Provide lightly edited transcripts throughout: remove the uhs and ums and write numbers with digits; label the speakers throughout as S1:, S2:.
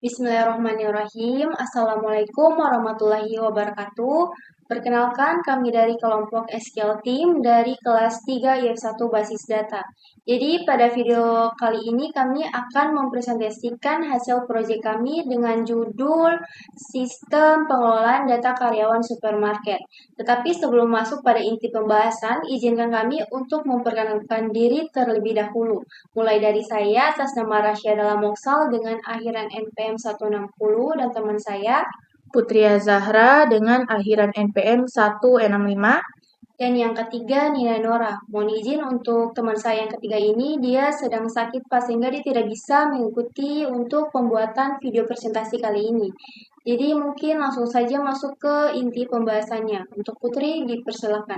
S1: Bismillahirrahmanirrahim. Assalamualaikum warahmatullahi wabarakatuh. Perkenalkan, kami dari kelompok SQL Team dari kelas 3 YF1 Basis Data. Jadi, pada video kali ini kami akan mempresentasikan hasil proyek kami dengan judul Sistem Pengelolaan Data Karyawan Supermarket. Tetapi sebelum masuk pada inti pembahasan, izinkan kami untuk memperkenalkan diri terlebih dahulu. Mulai dari saya atas nama Rasyada Moksal dengan akhiran NPM 160 dan teman saya
S2: Putria Zahra dengan akhiran NPM 165.
S1: Dan yang ketiga Nina Nora. Mohon izin untuk teman saya yang ketiga ini, dia sedang sakit Pak sehingga dia tidak bisa mengikuti untuk pembuatan video presentasi kali ini. Jadi mungkin langsung saja masuk ke inti pembahasannya. Untuk Putri dipersilakan.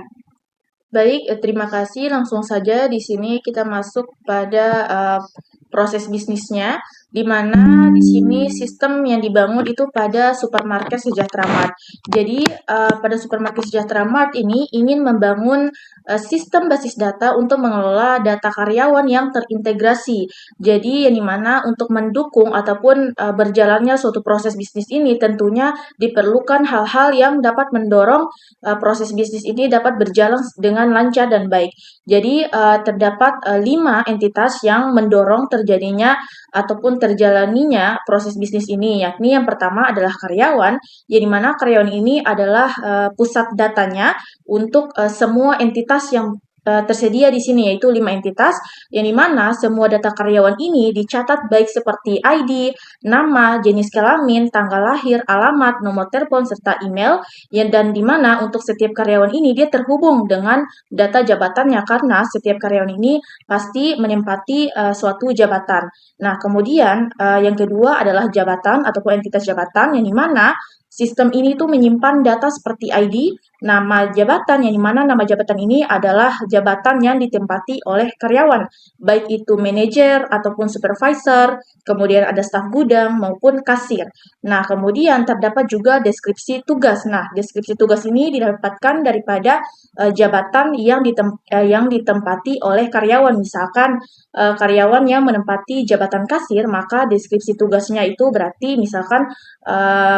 S2: Baik, terima kasih. Langsung saja di sini kita masuk pada proses bisnisnya, di mana di sini sistem yang dibangun itu pada supermarket Sejahtera Mart. Jadi pada supermarket Sejahtera Mart ini ingin membangun sistem basis data untuk mengelola data karyawan yang terintegrasi. Jadi yang dimana untuk mendukung ataupun berjalannya suatu proses bisnis ini tentunya diperlukan hal-hal yang dapat mendorong proses bisnis ini dapat berjalan dengan lancar dan baik. Jadi terdapat 5 entitas yang mendorong terjadinya ataupun terjalaninya proses bisnis ini, yakni yang pertama adalah karyawan, yang dimana karyawan ini adalah pusat datanya untuk semua entitas yang tersedia di sini, yaitu 5 entitas, yang dimana semua data karyawan ini dicatat baik seperti ID, nama, jenis kelamin, tanggal lahir, alamat, nomor telepon, serta email, dan dimana untuk setiap karyawan ini dia terhubung dengan data jabatannya karena setiap karyawan ini pasti menempati suatu jabatan. Nah, kemudian yang kedua adalah jabatan ataupun entitas jabatan yang dimana sistem ini tuh menyimpan data seperti ID, nama jabatan yang dimana nama jabatan ini adalah jabatan yang ditempati oleh karyawan, baik itu manajer ataupun supervisor, kemudian ada staf gudang maupun kasir. Nah, kemudian terdapat juga deskripsi tugas. Nah, deskripsi tugas ini didapatkan daripada jabatan yang ditempati oleh karyawan. Misalkan karyawan yang menempati jabatan kasir, maka deskripsi tugasnya itu berarti misalkan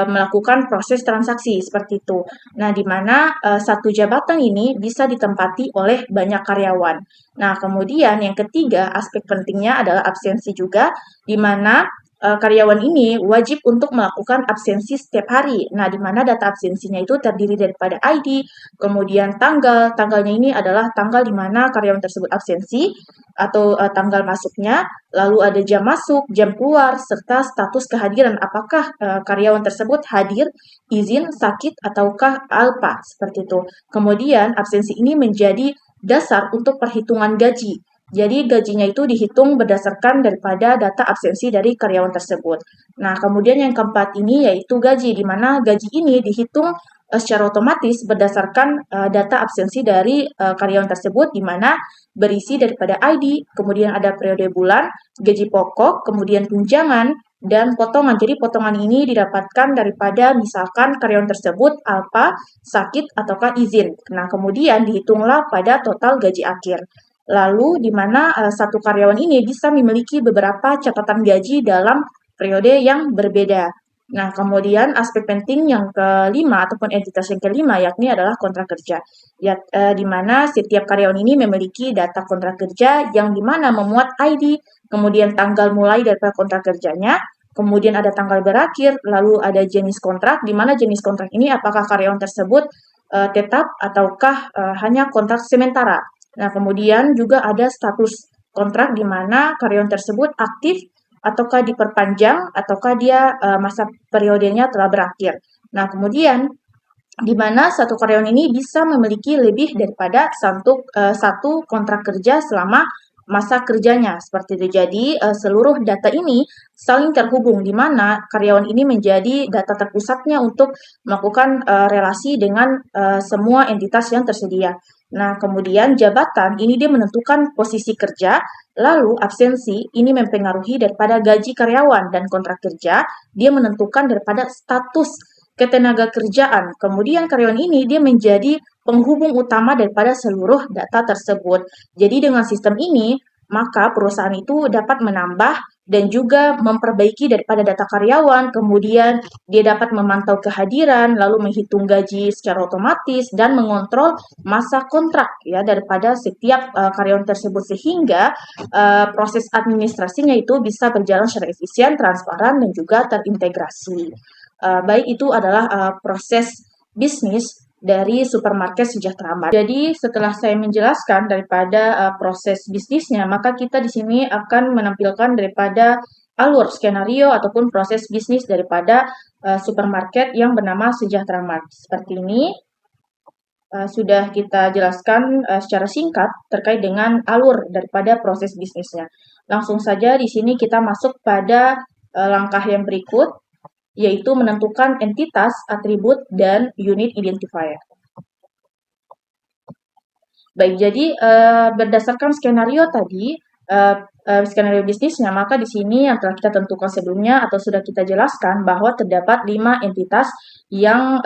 S2: melakukan proses transaksi seperti itu. Nah, di mana satu jabatan ini bisa ditempati oleh banyak karyawan. Nah, kemudian yang ketiga, aspek pentingnya adalah absensi juga, di mana karyawan ini wajib untuk melakukan absensi setiap hari. Nah, di mana data absensinya itu terdiri daripada ID, kemudian tanggalnya ini adalah tanggal di mana karyawan tersebut absensi atau tanggal masuknya, lalu ada jam masuk, jam keluar, serta status kehadiran. Apakah karyawan tersebut hadir, izin, sakit, ataukah alpa, seperti itu. Kemudian absensi ini menjadi dasar untuk perhitungan gaji. Jadi gajinya itu dihitung berdasarkan daripada data absensi dari karyawan tersebut. Nah, kemudian yang keempat ini yaitu gaji, di mana gaji ini dihitung secara otomatis berdasarkan data absensi dari karyawan tersebut, di mana berisi daripada ID, kemudian ada periode bulan, gaji pokok, kemudian tunjangan, dan potongan. Jadi potongan ini didapatkan daripada misalkan karyawan tersebut alpa, sakit, ataukah izin. Nah, kemudian dihitunglah pada total gaji akhir. Lalu di mana satu karyawan ini bisa memiliki beberapa catatan gaji dalam periode yang berbeda. Nah, kemudian aspek penting yang kelima ataupun entitas yang kelima yakni adalah kontrak kerja. Di mana setiap karyawan ini memiliki data kontrak kerja yang di mana memuat ID, kemudian tanggal mulai daripada kontrak kerjanya, kemudian ada tanggal berakhir, lalu ada jenis kontrak, di mana jenis kontrak ini apakah karyawan tersebut tetap ataukah hanya kontrak sementara. Nah, kemudian juga ada status kontrak di mana karyawan tersebut aktif ataukah diperpanjang ataukah dia masa periodenya telah berakhir. Nah, kemudian di mana satu karyawan ini bisa memiliki lebih daripada satu kontrak kerja selama masa kerjanya seperti itu. Jadi seluruh data ini saling terhubung di mana karyawan ini menjadi data terpusatnya untuk melakukan relasi dengan semua entitas yang tersedia. Nah, kemudian jabatan ini dia menentukan posisi kerja, lalu absensi ini mempengaruhi daripada gaji karyawan dan kontrak kerja dia menentukan daripada status ketenaga kerjaan. Kemudian karyawan ini dia menjadi penghubung utama daripada seluruh data tersebut. Jadi dengan sistem ini maka perusahaan itu dapat menambah dan juga memperbaiki daripada data karyawan, kemudian dia dapat memantau kehadiran, lalu menghitung gaji secara otomatis dan mengontrol masa kontrak ya daripada setiap karyawan tersebut, sehingga proses administrasinya itu bisa berjalan secara efisien, transparan dan juga terintegrasi. Baik itu adalah proses bisnis dari supermarket Sejahtera Mart. Jadi setelah saya menjelaskan daripada proses bisnisnya, maka kita di sini akan menampilkan daripada alur skenario ataupun proses bisnis daripada supermarket yang bernama Sejahtera Mart. Seperti ini sudah kita jelaskan secara singkat terkait dengan alur daripada proses bisnisnya. Langsung saja di sini kita masuk pada langkah yang berikut, yaitu menentukan entitas, atribut, dan unit identifier. Baik, jadi berdasarkan skenario tadi, skenario bisnisnya, maka di sini yang telah kita tentukan sebelumnya atau sudah kita jelaskan bahwa terdapat 5 entitas yang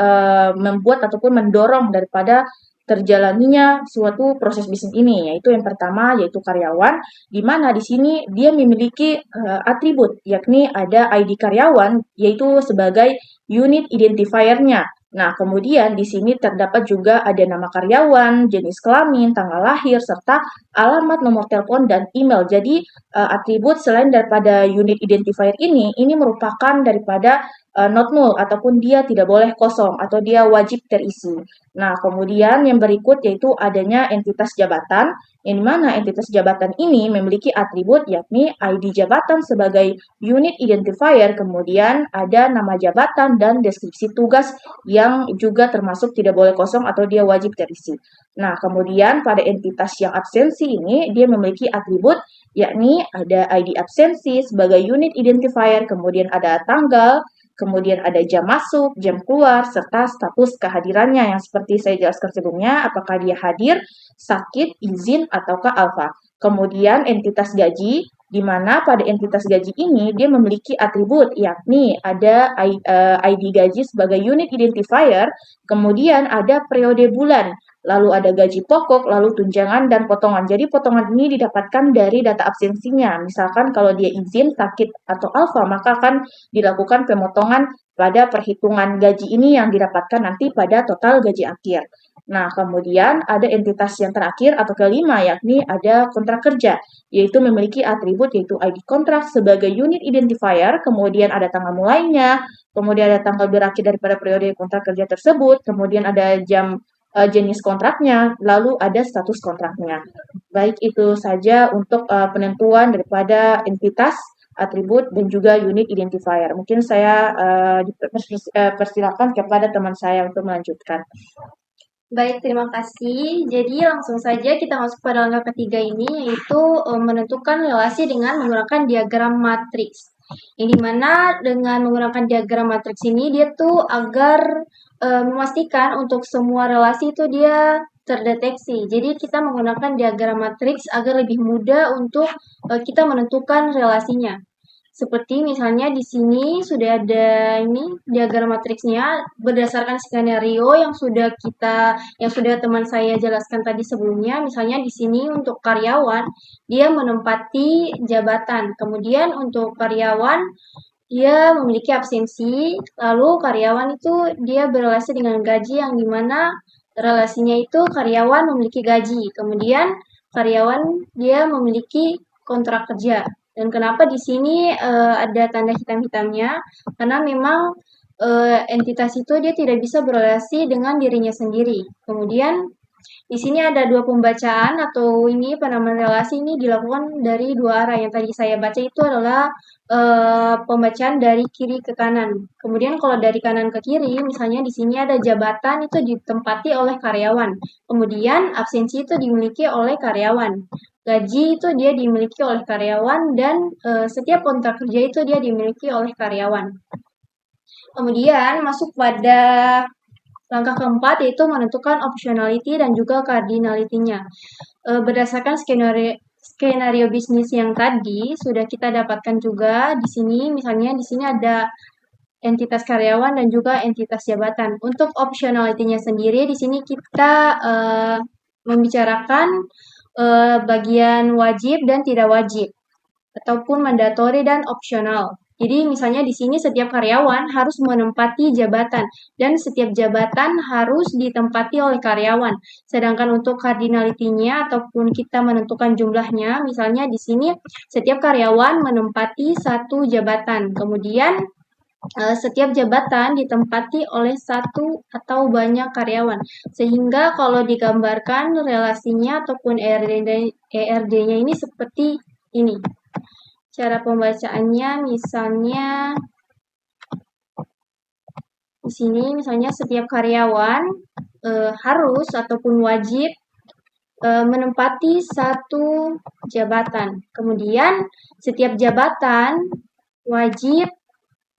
S2: membuat ataupun mendorong daripada terjalaninya suatu proses bisnis ini, yaitu yang pertama yaitu karyawan, di mana di sini dia memiliki atribut, yakni ada ID karyawan, yaitu sebagai unit identifier-nya. Nah, kemudian di sini terdapat juga ada nama karyawan, jenis kelamin, tanggal lahir, serta alamat, nomor telepon, dan email. Jadi, atribut selain daripada unit identifier ini merupakan daripada not null ataupun dia tidak boleh kosong atau dia wajib terisi. Nah, kemudian yang berikut yaitu adanya entitas jabatan, yang dimana entitas jabatan ini memiliki atribut yakni ID jabatan sebagai unit identifier, kemudian ada nama jabatan dan deskripsi tugas yang juga termasuk tidak boleh kosong atau dia wajib terisi. Nah, kemudian pada entitas yang absensi ini dia memiliki atribut yakni ada ID absensi sebagai unit identifier, kemudian ada tanggal, kemudian ada jam masuk, jam keluar, serta status kehadirannya yang seperti saya jelaskan sebelumnya, apakah dia hadir, sakit, izin, ataukah alfa. Kemudian entitas gaji, di mana pada entitas gaji ini dia memiliki atribut, yakni ada ID gaji sebagai unit identifier, kemudian ada periode bulan, lalu ada gaji pokok, lalu tunjangan dan potongan. Jadi potongan ini didapatkan dari data absensinya. Misalkan kalau dia izin, sakit, atau alfa, maka akan dilakukan pemotongan pada perhitungan gaji ini yang didapatkan nanti pada total gaji akhir. Nah, kemudian ada entitas yang terakhir atau kelima, yakni ada kontrak kerja, yaitu memiliki atribut yaitu ID kontrak sebagai unit identifier, kemudian ada tanggal mulainya, kemudian ada tanggal berakhir daripada periode kontrak kerja tersebut, kemudian ada jenis kontraknya, lalu ada status kontraknya. Baik, itu saja untuk penentuan daripada entitas, atribut, dan juga unit identifier. Mungkin saya persilakan kepada teman saya untuk melanjutkan.
S1: Baik, terima kasih. Jadi langsung saja kita masuk pada langkah ketiga ini, yaitu menentukan relasi dengan menggunakan diagram matriks. Yang dimana dengan menggunakan diagram matriks ini, dia tuh agar memastikan untuk semua relasi itu dia terdeteksi. Jadi kita menggunakan diagram matriks agar lebih mudah untuk kita menentukan relasinya. Seperti misalnya di sini sudah ada ini diagram matriksnya berdasarkan skenario yang sudah teman saya jelaskan tadi sebelumnya. Misalnya di sini untuk karyawan dia menempati jabatan. Kemudian untuk karyawan dia memiliki absensi, lalu karyawan itu dia berrelasi dengan gaji yang dimana relasinya itu karyawan memiliki gaji. Kemudian karyawan dia memiliki kontrak kerja. Dan kenapa di sini ada tanda hitam-hitamnya? Karena memang entitas itu dia tidak bisa berrelasi dengan dirinya sendiri. Kemudian di sini ada 2 pembacaan atau ini penamaan relasi ini dilakukan dari 2 arah. Yang tadi saya baca itu adalah pembacaan dari kiri ke kanan. Kemudian kalau dari kanan ke kiri, misalnya di sini ada jabatan itu ditempati oleh karyawan. Kemudian absensi itu dimiliki oleh karyawan. Gaji itu dia dimiliki oleh karyawan dan setiap kontrak kerja itu dia dimiliki oleh karyawan. Kemudian masuk pada langkah keempat yaitu menentukan optionality dan juga cardinality-nya. Berdasarkan skenario bisnis yang tadi sudah kita dapatkan juga di sini, misalnya di sini ada entitas karyawan dan juga entitas jabatan. Untuk optionality-nya sendiri di sini kita membicarakan bagian wajib dan tidak wajib, ataupun mandatory dan opsional. Jadi misalnya di sini setiap karyawan harus menempati jabatan dan setiap jabatan harus ditempati oleh karyawan. Sedangkan untuk cardinality-nya ataupun kita menentukan jumlahnya, misalnya di sini setiap karyawan menempati satu jabatan. Kemudian setiap jabatan ditempati oleh satu atau banyak karyawan. Sehingga kalau digambarkan relasinya ataupun ERD-nya ini seperti ini. Cara pembacaannya misalnya di sini misalnya setiap karyawan harus ataupun wajib menempati satu jabatan. Kemudian setiap jabatan wajib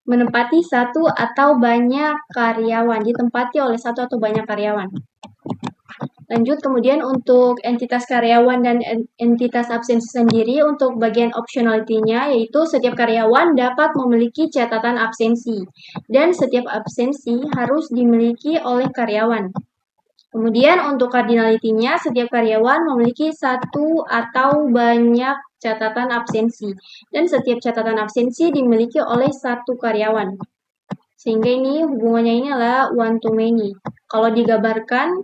S1: menempati satu atau banyak karyawan, ditempati oleh satu atau banyak karyawan. Lanjut, kemudian untuk entitas karyawan dan entitas absensi sendiri, untuk bagian optionality-nya, yaitu setiap karyawan dapat memiliki catatan absensi, dan setiap absensi harus dimiliki oleh karyawan. Kemudian untuk cardinality-nya, setiap karyawan memiliki satu atau banyak catatan absensi, dan setiap catatan absensi dimiliki oleh satu karyawan. Sehingga ini hubungannya ini adalah one to many. Kalau digambarkan,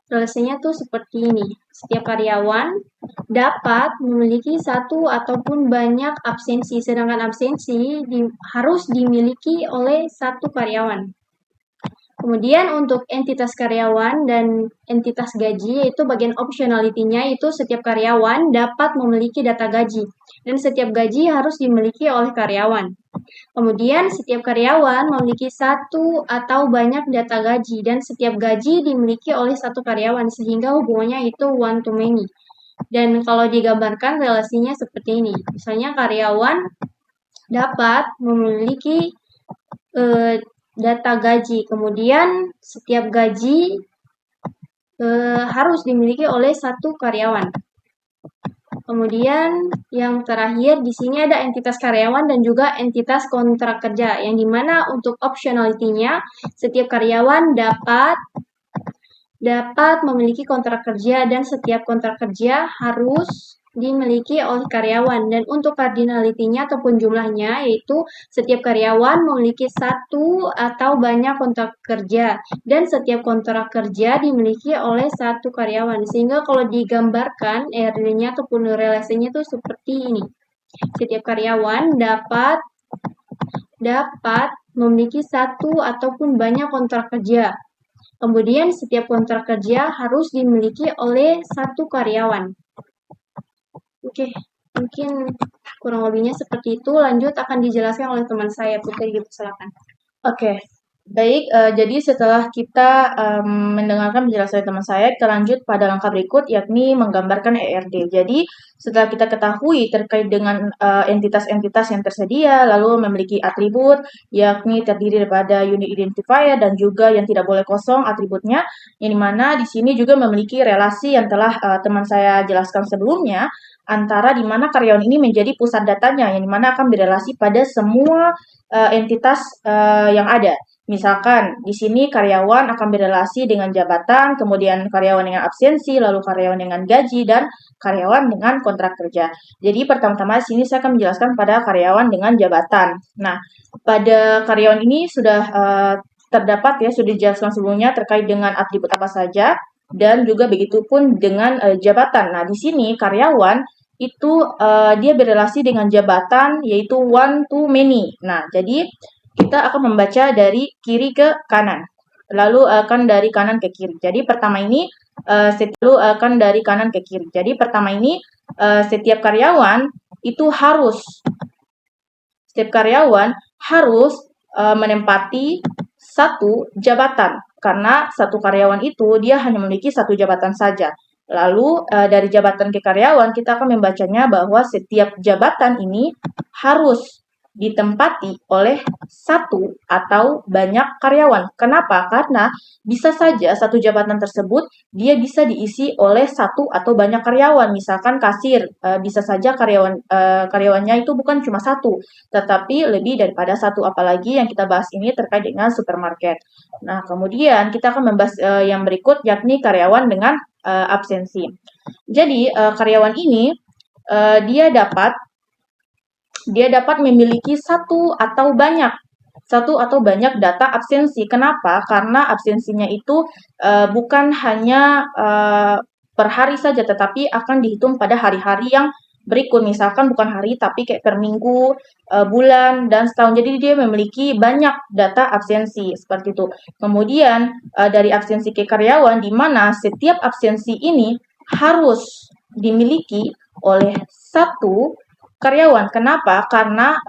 S1: relasinya tuh seperti ini. Setiap karyawan dapat memiliki satu ataupun banyak absensi, sedangkan absensi harus dimiliki oleh satu karyawan. Kemudian untuk entitas karyawan dan entitas gaji, yaitu bagian optionality-nya, itu setiap karyawan dapat memiliki data gaji, dan setiap gaji harus dimiliki oleh karyawan. Kemudian setiap karyawan memiliki satu atau banyak data gaji, dan setiap gaji dimiliki oleh satu karyawan, sehingga hubungannya itu one to many. Dan kalau digambarkan relasinya seperti ini. Misalnya karyawan dapat memiliki data gaji, kemudian setiap gaji harus dimiliki oleh satu karyawan. Kemudian yang terakhir di sini ada entitas karyawan dan juga entitas kontrak kerja, yang dimana untuk optionality-nya setiap karyawan dapat memiliki kontrak kerja dan setiap kontrak kerja harus dimiliki oleh karyawan. Dan untuk cardinality-nya ataupun jumlahnya, yaitu setiap karyawan memiliki satu atau banyak kontrak kerja dan setiap kontrak kerja dimiliki oleh satu karyawan. Sehingga kalau digambarkan ERD-nya ataupun relasinya itu seperti ini. Setiap karyawan dapat memiliki satu ataupun banyak kontrak kerja. Kemudian setiap kontrak kerja harus dimiliki oleh satu karyawan. Oke, mungkin kurang lebihnya seperti itu. Lanjut akan dijelaskan oleh teman saya, Putri. Silakan.
S2: Oke, baik. Jadi setelah kita mendengarkan penjelasan teman saya, kita lanjut pada langkah berikut, yakni menggambarkan ERD. Jadi setelah kita ketahui terkait dengan entitas-entitas yang tersedia, lalu memiliki atribut, yakni terdiri daripada unit identifier dan juga yang tidak boleh kosong atributnya, yang dimana di sini juga memiliki relasi yang telah teman saya jelaskan sebelumnya, antara di mana karyawan ini menjadi pusat datanya, yang dimana akan berelasi pada semua entitas yang ada. Misalkan di sini karyawan akan berelasi dengan jabatan, kemudian karyawan dengan absensi, lalu karyawan dengan gaji, dan karyawan dengan kontrak kerja. Jadi pertama-tama di sini saya akan menjelaskan pada karyawan dengan jabatan. Nah, pada karyawan ini sudah terdapat ya, sudah dijelaskan sebelumnya terkait dengan atribut apa saja, dan juga begitu pun dengan jabatan. Nah, di sini karyawan itu dia berelasi dengan jabatan, yaitu one to many. Nah, jadi kita akan membaca dari kiri ke kanan, lalu akan dari kanan ke kiri. Jadi pertama ini lalu akan dari kanan ke kiri. Jadi pertama ini setiap karyawan harus menempati satu jabatan, karena satu karyawan itu dia hanya memiliki satu jabatan saja. Lalu dari jabatan ke karyawan kita akan membacanya bahwa setiap jabatan ini harus ditempati oleh satu atau banyak karyawan. Kenapa? Karena bisa saja satu jabatan tersebut dia bisa diisi oleh satu atau banyak karyawan. Misalkan kasir, bisa saja karyawannya itu bukan cuma satu, tetapi lebih daripada satu. Apalagi yang kita bahas ini terkait dengan supermarket. Nah, kemudian kita akan membahas yang berikut, yakni karyawan dengan absensi. Jadi karyawan ini dia dapat memiliki satu atau banyak data absensi. Kenapa? Karena absensinya itu bukan hanya per hari saja, tetapi akan dihitung pada hari-hari yang berikut. Misalkan bukan hari, tapi kayak per minggu, bulan, dan setahun. Jadi dia memiliki banyak data absensi, seperti itu. Kemudian dari absensi ke karyawan, di mana setiap absensi ini harus dimiliki oleh satu karyawan. Kenapa? Karena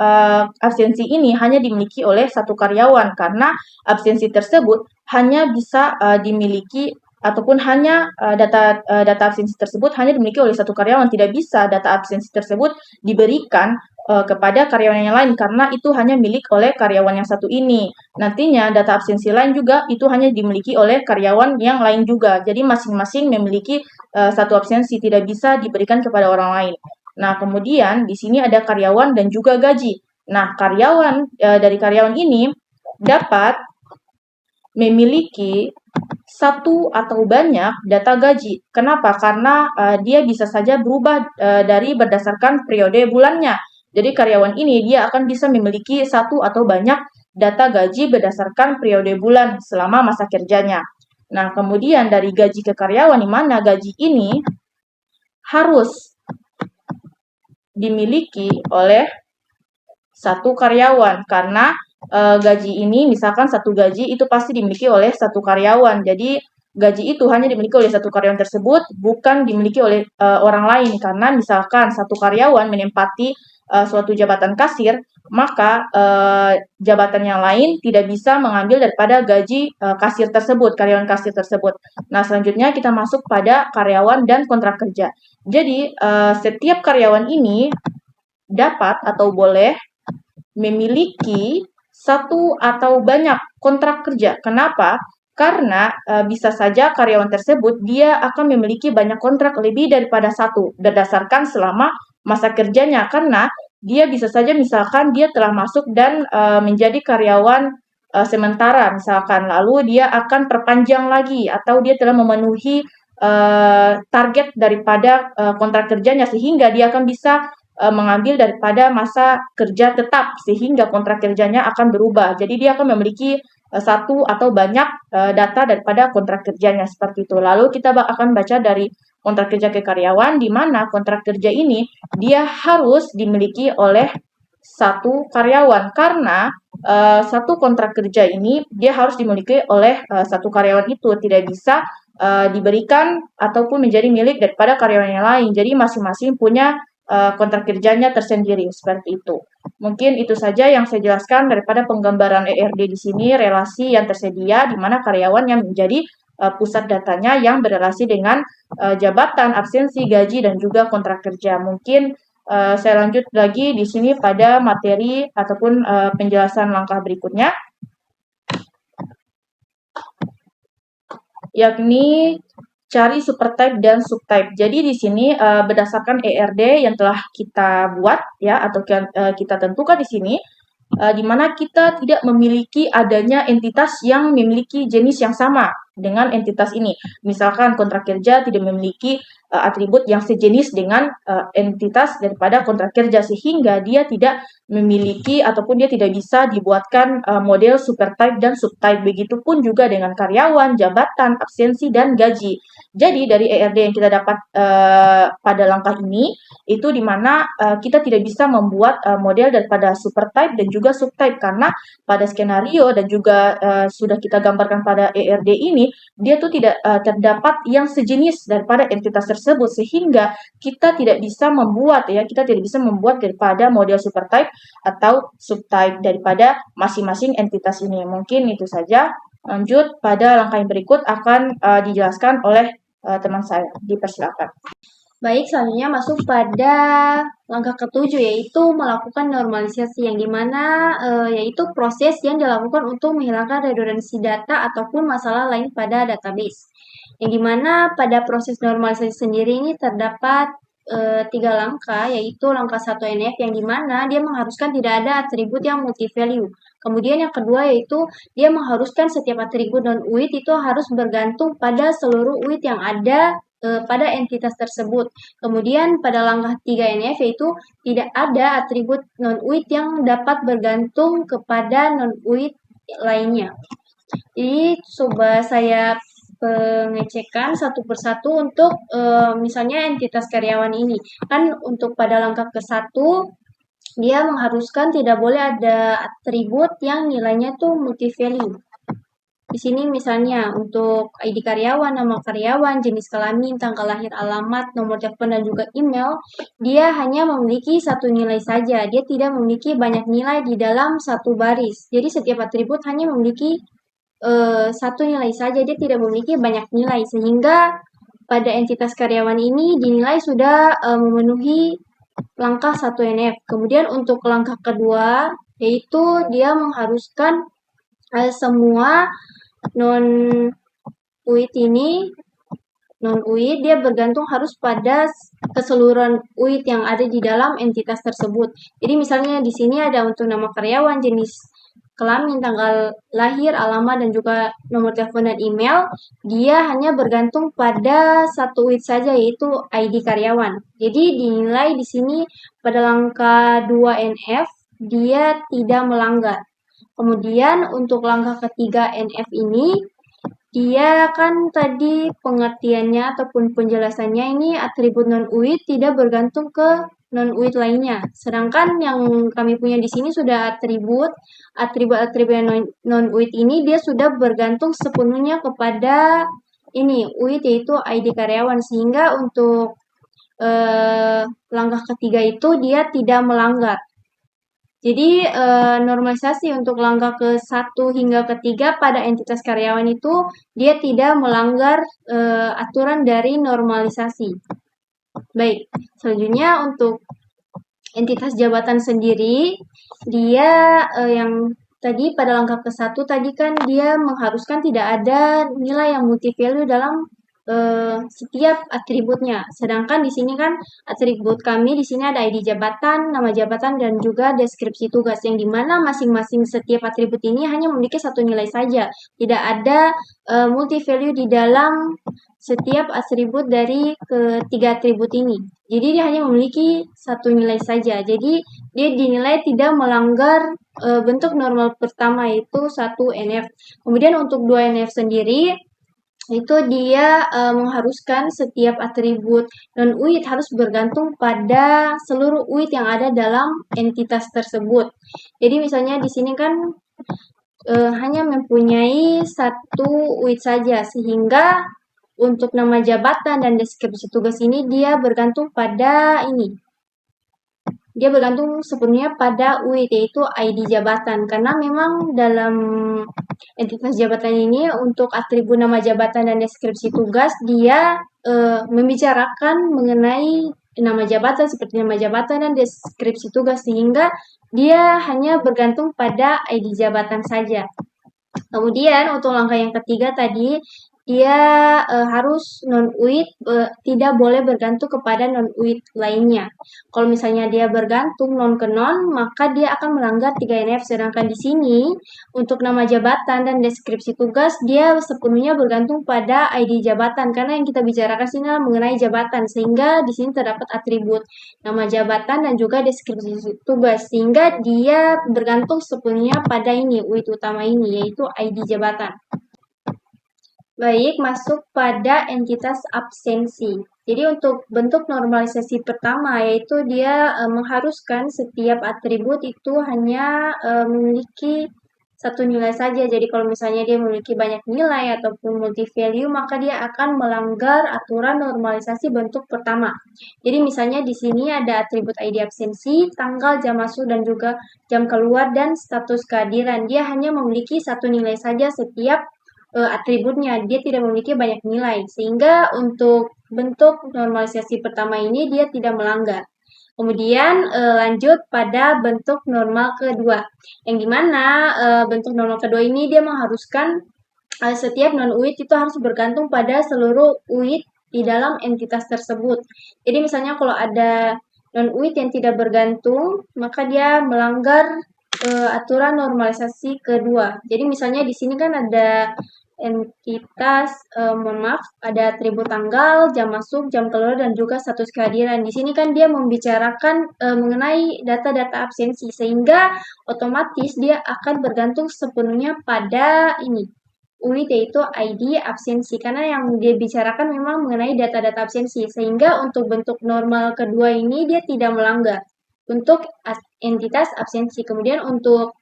S2: absensi ini hanya dimiliki oleh satu karyawan, karena absensi tersebut hanya bisa dimiliki ataupun hanya data absensi tersebut hanya dimiliki oleh satu karyawan. Tidak bisa data absensi tersebut diberikan kepada karyawan yang lain, karena itu hanya milik oleh karyawan yang satu ini. Nantinya data absensi lain juga itu hanya dimiliki oleh karyawan yang lain juga. Jadi masing-masing memiliki satu absensi, tidak bisa diberikan kepada orang lain. Nah, kemudian di sini ada karyawan dan juga gaji. Nah, dari karyawan ini dapat memiliki satu atau banyak data gaji. Kenapa? Karena dia bisa saja berubah dari berdasarkan periode bulannya. Jadi karyawan ini dia akan bisa memiliki satu atau banyak data gaji berdasarkan periode bulan selama masa kerjanya. Nah, kemudian dari gaji ke karyawan, di mana gaji ini harus dimiliki oleh satu karyawan, karena gaji ini misalkan satu gaji itu pasti dimiliki oleh satu karyawan. Jadi gaji itu hanya dimiliki oleh satu karyawan tersebut, bukan dimiliki oleh orang lain. Karena misalkan satu karyawan menempati suatu jabatan kasir, maka jabatan yang lain tidak bisa mengambil daripada gaji kasir tersebut, karyawan kasir tersebut. Nah, selanjutnya kita masuk pada karyawan dan kontrak kerja. Jadi setiap karyawan ini dapat atau boleh memiliki satu atau banyak kontrak kerja. Kenapa? Karena bisa saja karyawan tersebut dia akan memiliki banyak kontrak lebih daripada satu berdasarkan selama masa kerjanya, karena dia bisa saja misalkan dia telah masuk dan menjadi karyawan sementara misalkan, lalu dia akan perpanjang lagi atau dia telah memenuhi target daripada kontrak kerjanya, sehingga dia akan bisa mengambil daripada masa kerja tetap, sehingga kontrak kerjanya akan berubah. Jadi dia akan memiliki satu atau banyak data daripada kontrak kerjanya, seperti itu. Lalu kita akan baca dari kontrak kerja ke karyawan, di mana kontrak kerja ini dia harus dimiliki oleh satu karyawan, karena satu kontrak kerja ini dia harus dimiliki oleh satu karyawan, itu tidak bisa diberikan ataupun menjadi milik daripada karyawan yang lain. Jadi masing-masing punya kontrak kerjanya tersendiri, seperti itu. Mungkin itu saja yang saya jelaskan daripada penggambaran ERD di sini, relasi yang tersedia di mana karyawan yang menjadi pusat datanya yang berrelasi dengan jabatan, absensi, gaji, dan juga kontrak kerja. Mungkin saya lanjut lagi di sini pada materi ataupun penjelasan langkah berikutnya, yakni cari supertype dan subtype. Jadi di sini berdasarkan ERD yang telah kita buat ya atau kita tentukan di sini, di mana kita tidak memiliki adanya entitas yang memiliki jenis yang sama dengan entitas ini. Misalkan kontrak kerja tidak memiliki atribut yang sejenis dengan entitas daripada kontrak kerja, sehingga dia tidak memiliki ataupun dia tidak bisa dibuatkan model supertype dan subtype. Begitupun juga dengan karyawan, jabatan, absensi, dan gaji. Jadi dari ERD yang kita dapat pada langkah ini, itu di mana kita tidak bisa membuat model daripada supertype dan juga subtype, karena pada skenario dan juga sudah kita gambarkan pada ERD ini, dia tuh tidak terdapat yang sejenis daripada entitas tersebut, sehingga kita tidak bisa membuat daripada model supertype atau subtype daripada masing-masing entitas ini. Mungkin itu saja. Lanjut pada langkah yang berikut akan dijelaskan oleh teman saya. Dipersilakan.
S1: Baik, selanjutnya masuk pada langkah ketujuh, yaitu melakukan normalisasi, yang dimana yaitu proses yang dilakukan untuk menghilangkan redundansi data ataupun masalah lain pada database. Yang dimana pada proses normalisasi sendiri ini terdapat 3 langkah, yaitu langkah 1NF yang dimana dia mengharuskan tidak ada atribut yang multi-value. Kemudian yang kedua yaitu dia mengharuskan setiap atribut non-UID itu harus bergantung pada seluruh UID yang ada pada entitas tersebut. Kemudian pada langkah 3NF yaitu tidak ada atribut non-UID yang dapat bergantung kepada non-UID lainnya. Jadi coba saya pengecekan satu persatu untuk misalnya entitas karyawan ini. Kan untuk pada langkah ke-1 dia mengharuskan tidak boleh ada atribut yang nilainya tuh multi value. Di sini misalnya untuk ID karyawan, nama karyawan, jenis kelamin, tanggal lahir, alamat, nomor telepon, dan juga email, dia hanya memiliki satu nilai saja. Dia tidak memiliki banyak nilai di dalam satu baris. Jadi setiap atribut hanya memiliki satu nilai saja. Dia tidak memiliki banyak nilai. Sehingga pada entitas karyawan ini dinilai sudah memenuhi langkah 1NF. Kemudian untuk langkah kedua, yaitu dia mengharuskan semua non-UID dia bergantung harus pada keseluruhan UID yang ada di dalam entitas tersebut. Jadi misalnya di sini ada untuk nama karyawan, jenis kelamin, tanggal lahir, alamat, dan juga nomor telepon dan email, dia hanya bergantung pada satu UID saja, yaitu ID karyawan. Jadi dinilai di sini pada langkah 2NF, dia tidak melanggar. Kemudian untuk langkah ketiga NF ini, dia kan tadi pengertiannya ataupun penjelasannya ini atribut non-UID tidak bergantung ke non-UID lainnya. Sedangkan yang kami punya di sini sudah atribut-atribut non-UID ini dia sudah bergantung sepenuhnya kepada ini UID yaitu ID karyawan, sehingga untuk langkah ketiga itu dia tidak melanggar. Jadi normalisasi untuk langkah ke-1 hingga ke-3 pada entitas karyawan itu dia tidak melanggar aturan dari normalisasi. Baik, selanjutnya untuk entitas jabatan sendiri, dia yang tadi pada langkah ke-1 tadi kan dia mengharuskan tidak ada nilai yang multi value dalam setiap atributnya. Sedangkan di sini kan atribut kami di sini ada ID jabatan, nama jabatan, dan juga deskripsi tugas yang dimana masing-masing setiap atribut ini hanya memiliki satu nilai saja. Tidak ada multi value di dalam setiap atribut dari ketiga atribut ini. Jadi dia hanya memiliki satu nilai saja. Jadi dia dinilai tidak melanggar bentuk normal pertama yaitu 1NF. Kemudian untuk 2NF sendiri itu dia mengharuskan setiap atribut non-UID harus bergantung pada seluruh UID yang ada dalam entitas tersebut. Jadi misalnya di sini kan hanya mempunyai satu UID saja, sehingga untuk nama jabatan dan deskripsi tugas ini dia bergantung pada ini. Dia bergantung sepenuhnya pada UID yaitu ID jabatan, karena memang dalam entitas jabatan ini untuk atribut nama jabatan dan deskripsi tugas dia membicarakan mengenai nama jabatan seperti nama jabatan dan deskripsi tugas, sehingga dia hanya bergantung pada ID jabatan saja. Kemudian untuk langkah yang ketiga tadi dia harus non-UID tidak boleh bergantung kepada non-UID lainnya. Kalau misalnya dia bergantung non ke non, maka dia akan melanggar 3NF. Sedangkan di sini untuk nama jabatan dan deskripsi tugas dia sepenuhnya bergantung pada ID jabatan, karena yang kita bicarakan sini adalah mengenai jabatan, sehingga di sini terdapat atribut nama jabatan dan juga deskripsi tugas, sehingga dia bergantung sepenuhnya pada ini UID utama ini yaitu ID jabatan. Baik, masuk pada entitas absensi. Jadi untuk bentuk normalisasi pertama yaitu dia mengharuskan setiap atribut itu hanya memiliki satu nilai saja. Jadi kalau misalnya dia memiliki banyak nilai ataupun multi value, maka dia akan melanggar aturan normalisasi bentuk pertama. Jadi misalnya di sini ada atribut ID absensi, tanggal, jam masuk, dan juga jam keluar, dan status kehadiran. Dia hanya memiliki satu nilai saja setiap atributnya, dia tidak memiliki banyak nilai, sehingga untuk bentuk normalisasi pertama ini dia tidak melanggar. Kemudian lanjut pada bentuk normal kedua, yang dimana bentuk normal kedua ini dia mengharuskan setiap non-UID itu harus bergantung pada seluruh UID di dalam entitas tersebut. Jadi misalnya kalau ada non-UID yang tidak bergantung, maka dia melanggar aturan normalisasi kedua. Jadi misalnya di sini kan ada entitas, mohon maaf, ada atribut tanggal, jam masuk, jam keluar, dan juga status kehadiran. Di sini kan dia membicarakan mengenai data-data absensi, sehingga otomatis dia akan bergantung sepenuhnya pada ini, UID, yaitu ID absensi, karena yang dia bicarakan memang mengenai data-data absensi, sehingga untuk bentuk normal kedua ini dia tidak melanggar untuk entitas absensi. Kemudian untuk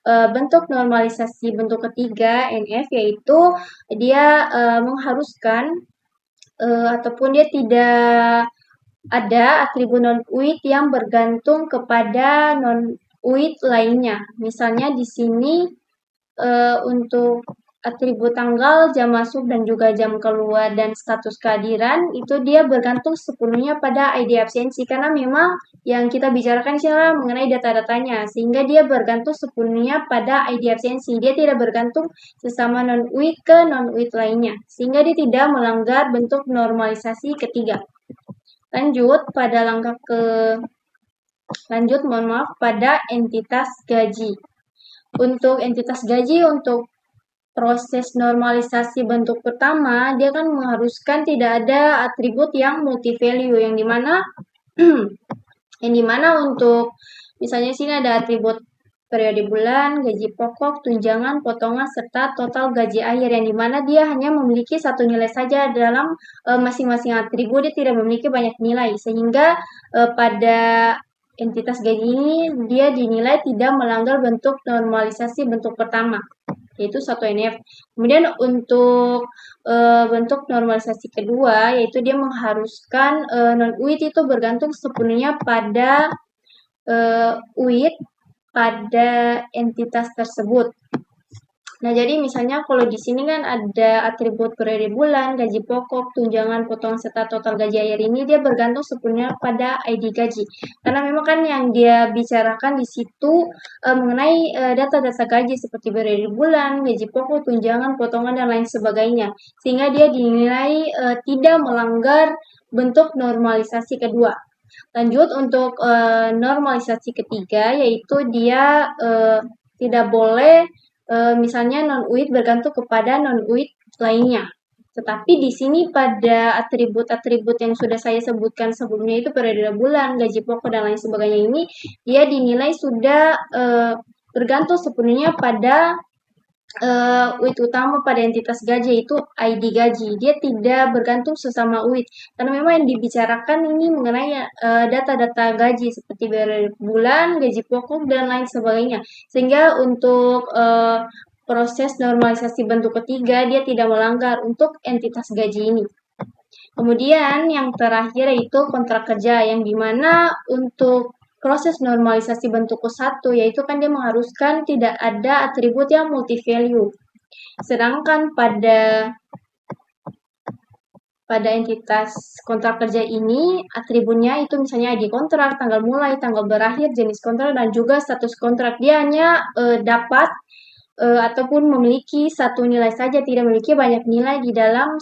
S1: bentuk normalisasi bentuk ketiga NF, yaitu dia mengharuskan ataupun dia tidak ada atribut non-UID yang bergantung kepada non-UID lainnya. Misalnya di sini untuk atribut tanggal, jam masuk, dan juga jam keluar, dan status kehadiran, itu dia bergantung sepenuhnya pada ID absensi, karena memang yang kita bicarakan adalah mengenai data-datanya, sehingga dia bergantung sepenuhnya pada ID absensi. Dia tidak bergantung sesama non-UID ke non-UID lainnya, sehingga dia tidak melanggar bentuk normalisasi ketiga. Lanjut pada langkah mohon maaf, pada entitas gaji. Untuk entitas gaji, untuk proses normalisasi bentuk pertama, dia kan mengharuskan tidak ada atribut yang multi value, yang dimana untuk misalnya sini ada atribut periode bulan, gaji pokok, tunjangan, potongan, serta total gaji akhir, yang dimana dia hanya memiliki satu nilai saja dalam masing-masing atribut, dia tidak memiliki banyak nilai, sehingga pada entitas gaji ini dia dinilai tidak melanggar bentuk normalisasi bentuk pertama, yaitu 1NF. Kemudian untuk bentuk normalisasi kedua, yaitu dia mengharuskan non-UID itu bergantung sepenuhnya pada UID pada entitas tersebut. Nah, jadi misalnya kalau di sini kan ada atribut periode bulan, gaji pokok, tunjangan, potongan, serta total gaji akhir, ini dia bergantung sepenuhnya pada ID gaji. Karena memang kan yang dia bicarakan di situ mengenai data-data gaji seperti periode bulan, gaji pokok, tunjangan, potongan, dan lain sebagainya. Sehingga dia dinilai tidak melanggar bentuk normalisasi kedua. Lanjut untuk normalisasi ketiga, yaitu dia tidak boleh misalnya non-UID bergantung kepada non-UID lainnya. Tetapi di sini pada atribut-atribut yang sudah saya sebutkan sebelumnya, itu periode bulan, gaji pokok, dan lain sebagainya, ini dia dinilai sudah bergantung sepenuhnya pada UID utama pada entitas gaji, itu ID gaji. Dia tidak bergantung sesama UID, karena memang yang dibicarakan ini mengenai data-data gaji seperti bulan, gaji pokok, dan lain sebagainya. Sehingga untuk proses normalisasi bentuk ketiga dia tidak melanggar untuk entitas gaji ini. Kemudian yang terakhir yaitu kontrak kerja, yang dimana untuk proses normalisasi bentuk ke-1, yaitu kan dia mengharuskan tidak ada atribut yang multi value. Sedangkan pada entitas kontrak kerja ini, atributnya itu misalnya ID kontrak, tanggal mulai, tanggal berakhir, jenis kontrak, dan juga status kontrak. Dia hanya dapat ataupun memiliki satu nilai saja, tidak memiliki banyak nilai di dalam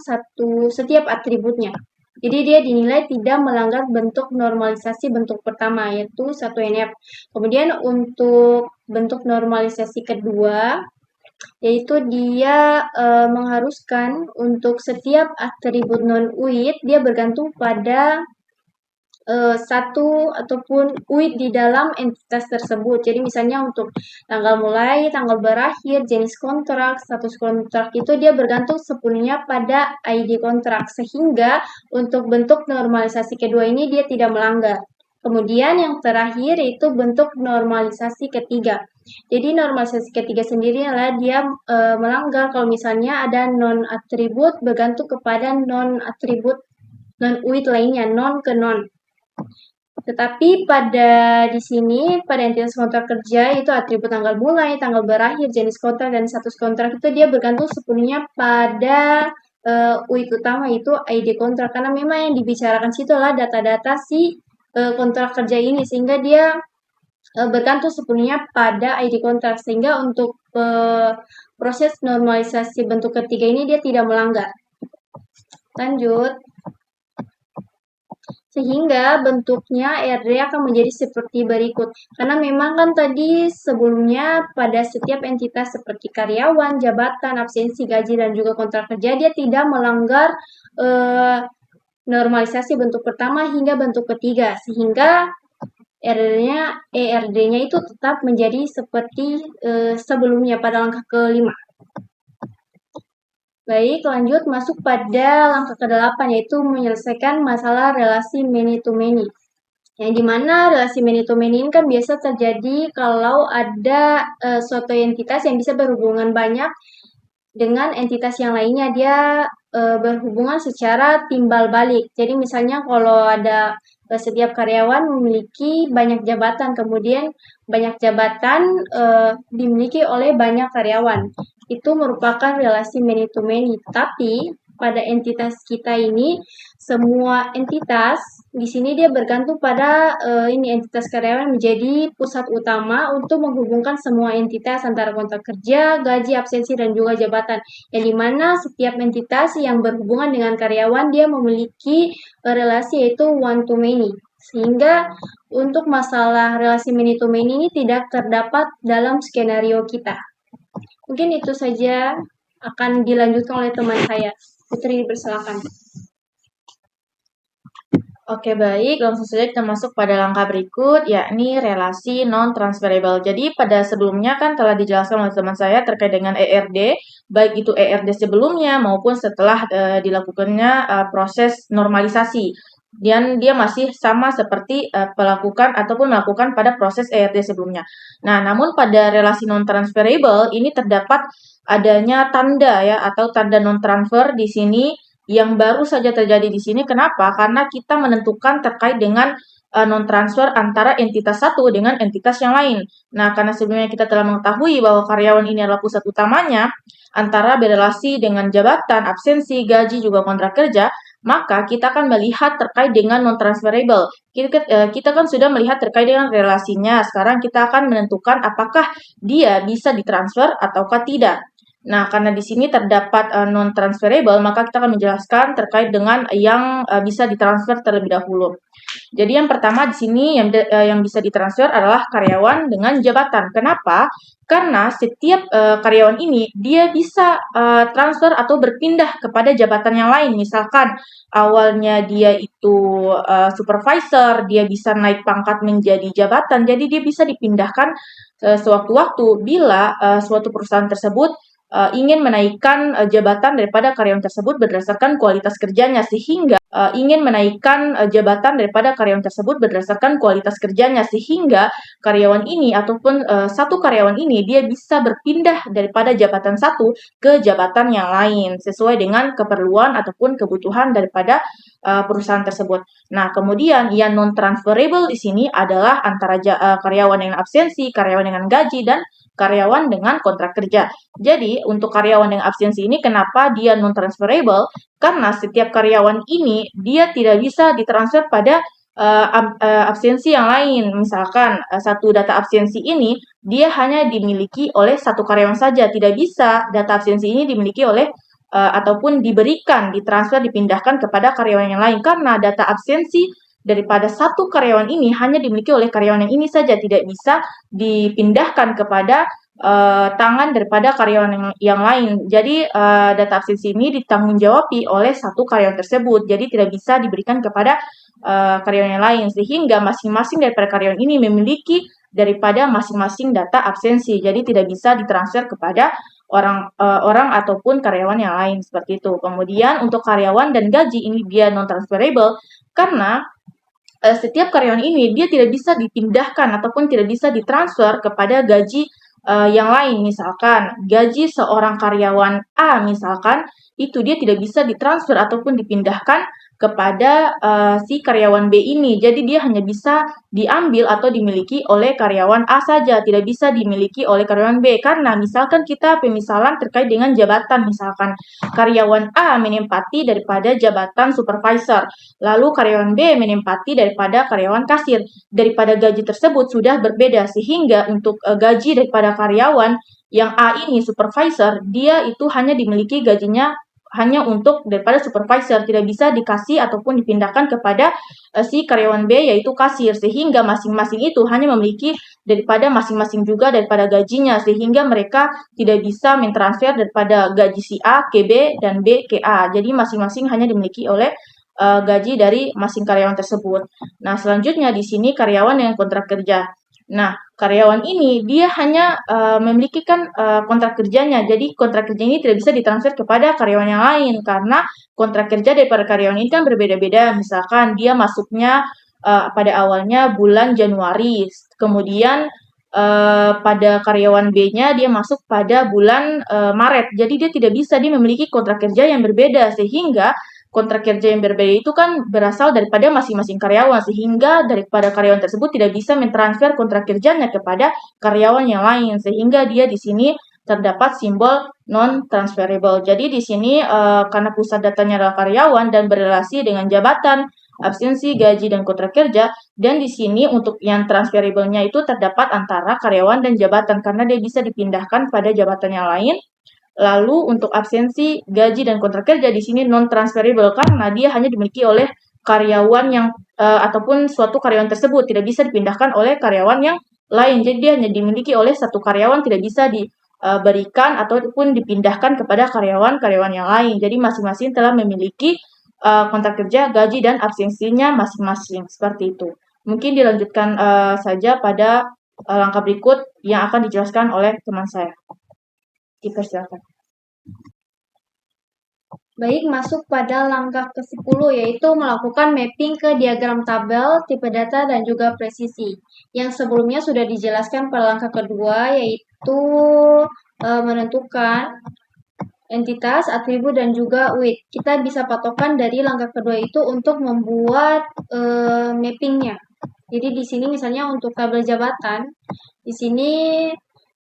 S1: setiap atributnya. Jadi dia dinilai tidak melanggar bentuk normalisasi bentuk pertama, yaitu 1NF. Kemudian untuk bentuk normalisasi kedua, yaitu dia mengharuskan untuk setiap atribut non-UID dia bergantung pada satu ataupun UID di dalam entitas tersebut. Jadi misalnya untuk tanggal mulai, tanggal berakhir, jenis kontrak, status kontrak, itu dia bergantung sepenuhnya pada ID kontrak, sehingga untuk bentuk normalisasi kedua ini dia tidak melanggar. Kemudian yang terakhir itu bentuk normalisasi ketiga. Jadi normalisasi ketiga sendiri adalah dia melanggar kalau misalnya ada non-atribut bergantung kepada non-atribut non-UID lainnya, non ke non. Tetapi pada di sini, pada entitas kontrak kerja, itu atribut tanggal mulai, tanggal berakhir, jenis kontrak, dan status kontrak, itu dia bergantung sepenuhnya pada UID utama, itu ID kontrak. Karena memang yang dibicarakan situ adalah data-data si kontrak kerja ini, sehingga dia bergantung sepenuhnya pada ID kontrak. Sehingga untuk proses normalisasi bentuk ketiga ini dia tidak melanggar. Lanjut. Sehingga bentuknya ERD akan menjadi seperti berikut. Karena memang kan tadi sebelumnya pada setiap entitas seperti karyawan, jabatan, absensi, gaji, dan juga kontrak kerja, dia tidak melanggar normalisasi bentuk pertama hingga bentuk ketiga. Sehingga ERD-nya itu tetap menjadi seperti sebelumnya pada langkah kelima. Baik, lanjut masuk pada langkah ke-8, yaitu menyelesaikan masalah relasi many-to-many. Yang dimana relasi many-to-many ini kan biasa terjadi kalau ada suatu entitas yang bisa berhubungan banyak dengan entitas yang lainnya. Dia berhubungan secara timbal balik. Jadi misalnya kalau ada setiap karyawan memiliki banyak jabatan, kemudian banyak jabatan dimiliki oleh banyak karyawan. Itu merupakan relasi many to many. Tapi pada entitas kita ini, semua entitas di sini dia bergantung pada ini entitas karyawan menjadi pusat utama untuk menghubungkan semua entitas antara kontrak kerja, gaji, absensi, dan juga jabatan. Yang dimana setiap entitas yang berhubungan dengan karyawan dia memiliki relasi yaitu one to many. Sehingga untuk masalah relasi many to many ini tidak terdapat dalam skenario kita. Mungkin itu saja akan dilanjutkan oleh teman saya. Putri, bersilakan.
S2: Oke, baik. Langsung saja kita masuk pada langkah berikut, yakni relasi non-transferable. Jadi, pada sebelumnya kan telah dijelaskan oleh teman saya terkait dengan ERD, baik itu ERD sebelumnya maupun setelah dilakukannya proses normalisasi. Dan dia masih sama seperti melakukan pada proses ERD sebelumnya. Nah, namun pada relasi non-transferable ini terdapat adanya tanda ya atau tanda non-transfer di sini yang baru saja terjadi di sini. Kenapa? Karena kita menentukan terkait dengan non-transfer antara entitas satu dengan entitas yang lain. Nah, karena sebelumnya kita telah mengetahui bahwa karyawan ini adalah pusat utamanya, antara berelasi dengan jabatan, absensi, gaji, juga kontrak kerja, maka kita akan melihat terkait dengan non-transferable. Kita kan sudah melihat terkait dengan relasinya. Sekarang kita akan menentukan apakah dia bisa ditransfer ataukah tidak. Nah, karena di sini terdapat non-transferable, maka kita akan menjelaskan terkait dengan yang bisa ditransfer terlebih dahulu. Jadi yang pertama di sini yang bisa ditransfer adalah karyawan dengan jabatan. Kenapa? Karena setiap karyawan ini dia bisa transfer atau berpindah kepada jabatan yang lain. Misalkan awalnya dia itu supervisor, dia bisa naik pangkat menjadi jabatan. Jadi dia bisa dipindahkan sewaktu-waktu bila suatu perusahaan tersebut ingin menaikkan jabatan daripada karyawan tersebut berdasarkan kualitas kerjanya, sehingga karyawan ini ataupun satu karyawan ini dia bisa berpindah daripada jabatan satu ke jabatan yang lain sesuai dengan keperluan ataupun kebutuhan daripada perusahaan tersebut. Nah, kemudian yang non transferable di sini adalah antara karyawan dengan absensi, karyawan dengan gaji, dan karyawan dengan kontrak kerja. Jadi, untuk karyawan dengan absensi ini kenapa dia non-transferable? Karena setiap karyawan ini dia tidak bisa ditransfer pada absensi yang lain. Misalkan satu data absensi ini dia hanya dimiliki oleh satu karyawan saja. Tidak bisa data absensi ini dimiliki oleh ataupun ditransfer, dipindahkan kepada karyawan yang lain. Karena data absensi daripada satu karyawan ini hanya dimiliki oleh karyawan yang ini saja, tidak bisa dipindahkan kepada tangan daripada karyawan yang lain. Jadi data absensi ini ditanggungjawab oleh satu karyawan tersebut. Jadi tidak bisa diberikan kepada karyawan yang lain, sehingga masing-masing daripada karyawan ini memiliki daripada masing-masing data absensi. Jadi tidak bisa ditransfer kepada orang ataupun karyawan yang lain seperti itu. Kemudian untuk karyawan dan gaji ini dia non transferable karena setiap karyawan ini dia tidak bisa dipindahkan ataupun tidak bisa ditransfer kepada gaji yang lain. Misalkan gaji seorang karyawan A misalkan itu dia tidak bisa ditransfer ataupun dipindahkan kepada si karyawan B ini. Jadi dia hanya bisa diambil atau dimiliki oleh karyawan A saja, tidak bisa dimiliki oleh karyawan B. Karena misalkan kita pemisalan terkait dengan jabatan, misalkan karyawan A menempati daripada jabatan supervisor, lalu karyawan B menempati daripada karyawan kasir. Daripada gaji tersebut sudah berbeda, sehingga untuk gaji daripada karyawan yang A ini supervisor, dia itu hanya dimiliki gajinya hanya untuk daripada supervisor, tidak bisa dikasih ataupun dipindahkan kepada si karyawan B yaitu kasir, sehingga masing-masing itu hanya memiliki daripada masing-masing juga daripada gajinya, sehingga mereka tidak bisa mentransfer daripada gaji si A ke B dan B ke A. Jadi masing-masing hanya dimiliki oleh gaji dari masing karyawan tersebut. Nah, selanjutnya di sini karyawan dengan kontrak kerja. Nah, karyawan ini dia hanya memiliki kan kontrak kerjanya. Jadi kontrak kerja ini tidak bisa ditransfer kepada karyawan yang lain karena kontrak kerja daripada karyawan ini kan berbeda-beda. Misalkan dia masuknya pada awalnya bulan Januari, kemudian pada karyawan B-nya dia masuk pada bulan Maret. Jadi dia memiliki kontrak kerja yang berbeda sehingga kontrak kerja yang berbeda itu kan berasal daripada masing-masing karyawan, sehingga daripada karyawan tersebut tidak bisa mentransfer kontrak kerjanya kepada karyawan yang lain, sehingga dia di sini terdapat simbol non-transferable. Jadi di sini karena pusat datanya adalah karyawan dan berrelasi dengan jabatan, absensi, gaji, dan kontrak kerja, dan di sini untuk yang transferable-nya itu terdapat antara karyawan dan jabatan karena dia bisa dipindahkan pada jabatan yang lain. Lalu untuk absensi, gaji, dan kontrak kerja di sini non-transferable karena dia hanya dimiliki oleh karyawan yang ataupun suatu karyawan tersebut, tidak bisa dipindahkan oleh karyawan yang lain. Jadi dia hanya dimiliki oleh satu karyawan, tidak bisa diberikan ataupun dipindahkan kepada karyawan-karyawan yang lain. Jadi masing-masing telah memiliki kontrak kerja, gaji, dan absensinya masing-masing. Seperti itu. Mungkin dilanjutkan saja pada langkah berikut yang akan dijelaskan oleh teman saya. Dipersilakan.
S1: Baik, masuk pada langkah ke-10 yaitu melakukan mapping ke diagram tabel, tipe data, dan juga presisi. Yang sebelumnya sudah dijelaskan pada langkah kedua yaitu menentukan entitas, atribut, dan juga weight. Kita bisa patokan dari langkah kedua itu untuk membuat mappingnya. Jadi di sini misalnya untuk tabel jabatan, di sini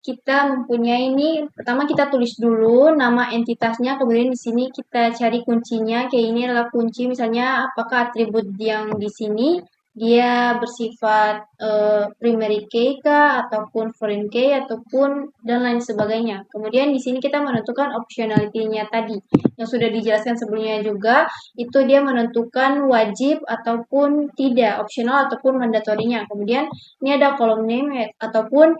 S1: kita mempunyai ini, pertama kita tulis dulu nama entitasnya, kemudian di sini kita cari kuncinya, kayak ini adalah kunci, misalnya apakah atribut yang di sini dia bersifat primary key kah, ataupun foreign key, ataupun dan lain sebagainya. Kemudian di sini kita menentukan optionality-nya tadi, yang sudah dijelaskan sebelumnya juga, itu dia menentukan wajib ataupun tidak, optional ataupun mandatorinya. Kemudian ini ada kolom name ataupun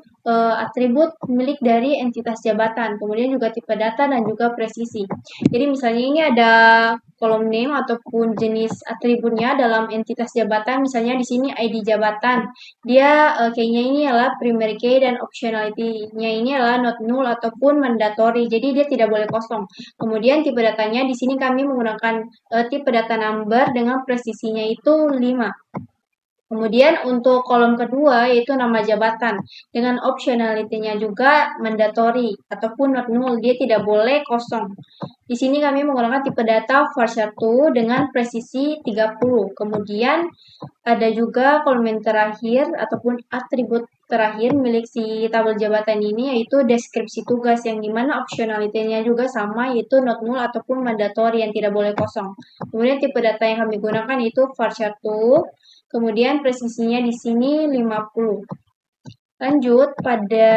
S1: atribut milik dari entitas jabatan, kemudian juga tipe data dan juga presisi. Jadi misalnya ini ada kolom name ataupun jenis atributnya dalam entitas jabatan, misalnya di sini ID jabatan. Dia key-nya ini adalah primary key dan optionality-nya ini adalah not null ataupun mandatory. Jadi dia tidak boleh kosong. Kemudian tipe datanya di sini kami menggunakan tipe data number dengan presisinya itu 5. Kemudian untuk kolom kedua yaitu nama jabatan dengan optionality-nya juga mandatory ataupun not null, dia tidak boleh kosong. Di sini kami menggunakan tipe data var1 dengan presisi 30. Kemudian ada juga kolom yang terakhir ataupun atribut terakhir milik si tabel jabatan ini yaitu deskripsi tugas, yang dimana optionality-nya juga sama yaitu not null ataupun mandatory yang tidak boleh kosong. Kemudian tipe data yang kami gunakan itu var1. Kemudian presisinya di sini 50. Lanjut pada